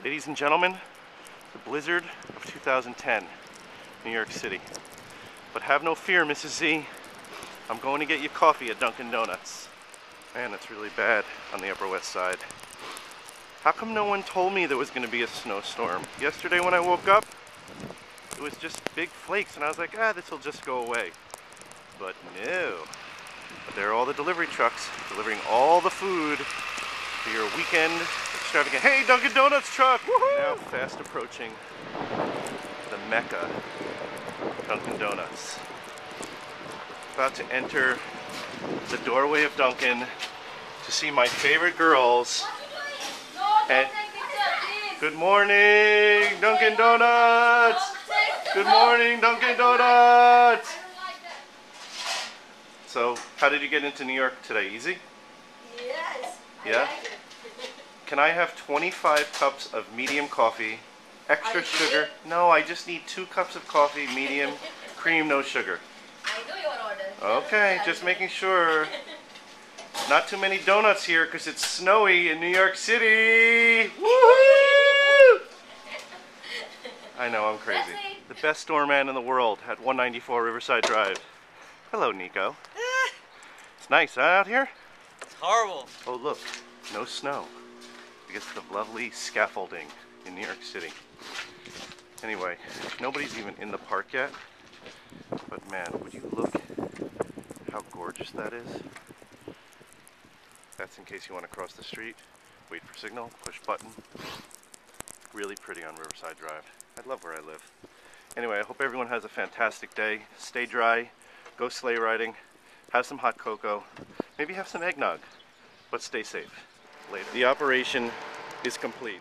Ladies and gentlemen, the blizzard of 2010, New York City. But have no fear, Mrs. Z. I'm going to get you coffee at Dunkin' Donuts. Man, it's really bad on the Upper West Side. How come no one told me there was going to be a snowstorm? Yesterday when I woke up, it was just big flakes, and I was like, this will just go away. But no. But there are all the delivery trucks delivering all the food for your weekend extravagant. Hey, Dunkin' Donuts truck! Woohoo! Now fast approaching the Mecca, Dunkin' Donuts. About to enter the doorway of Dunkin' to see my favorite girls. And good morning, Dunkin' Donuts! Good morning, Dunkin' Donuts! So, how did you get into New York today? Easy? Yes. Yeah? Can I have 25 cups of medium coffee, extra sugar? No, I just need 2 cups of coffee, medium, cream, no sugar. I know your order. Okay, just making sure. Not too many donuts here because it's snowy in New York City. Woohoo! I know, I'm crazy. The best doorman in the world at 194 Riverside Drive. Hello, Nico. It's nice, huh, out here? It's horrible. Oh, look, no snow. Because of the lovely scaffolding in New York City. Anyway, nobody's even in the park yet. But man, would you look how gorgeous that is? That's in case you want to cross the street, wait for signal, push button. Really pretty on Riverside Drive. I love where I live. Anyway, I hope everyone has a fantastic day. Stay dry, go sleigh riding, have some hot cocoa, maybe have some eggnog, but stay safe. Later. The operation is complete.